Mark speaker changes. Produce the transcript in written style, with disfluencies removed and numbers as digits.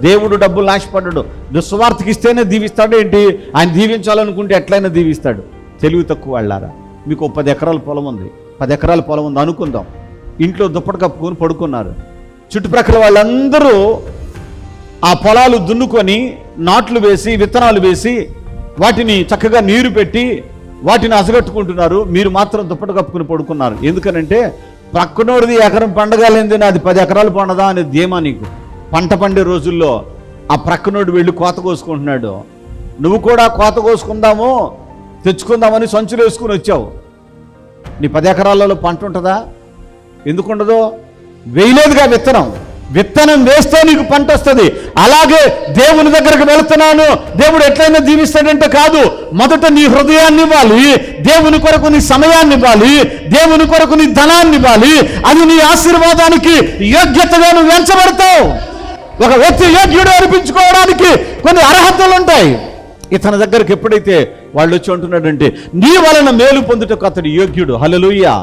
Speaker 1: దేవుడు డబ్బులు ఆశపడ్డాడు. దుస్వార్థకి ఇస్తేనే దీవిస్తాడు ఏంటి? ఆయన దీవించాలనుకుంటే ఎట్లయినా దీవిస్తాడు. తెలివి తక్కువ వాళ్ళారా. మీకు 10 ఎకరాల పొలం ఉంది, 10 ఎకరాల పొలం ఉంది అనుకుందాం. ఇంట్లో దుప్పటి కప్పుకొని పడుకున్నారు. చుట్టుప్రక్కల వాళ్ళందరూ ఆ పొలాలు దున్నుకొని నాట్లు వేసి విత్తనాలు వేసి వాటిని చక్కగా నీరు పెట్టి వాటిని అసగట్టుకుంటున్నారు. మీరు మాత్రం దుప్పటి కప్పుకొని పడుకున్నారు. ఎందుకనంటే ప్రక్కనోడిది ఎకరం పండగలేంది, నాది 10 ఎకరాలు పండదా అనేది ధీమా నీకు. పంట పండే రోజుల్లో ఆ ప్రక్కనోడు వెళ్ళి కోత కోసుకుంటున్నాడు. నువ్వు కూడా కోత కోసుకుందాము తెచ్చుకుందామని సంచులు వేసుకుని వచ్చావు. నీ 10 ఎకరాలలో పంట ఉంటుందా? ఎందుకుండదు? వేయలేదుగా విత్తనం. విత్తనం వేస్తే నీకు పంట వస్తుంది. అలాగే దేవుని దగ్గరకు వెళుతున్నాను, దేవుడు ఎట్లయినా దీవిస్తాడంటే కాదు. మొదట నీ హృదయాన్ని ఇవ్వాలి, దేవుని కొరకు నీ సమయాన్ని ఇవ్వాలి, దేవుని కొరకు నీ ధనాన్ని ఇవ్వాలి. అది నీ ఆశీర్వాదానికి యోగ్యతగా నువ్వు ఎంచబడతావు. ఒక వ్యక్తి యోగ్యుడు అనిపించుకోవడానికి కొన్ని అర్హతలు ఉంటాయి. ఇతని దగ్గరికి ఎప్పుడైతే వాళ్ళు వచ్చి అంటున్నాడంటే నీ వలన మేలు పొందుటకు అతడు యోగ్యుడు. హల్లెలూయా.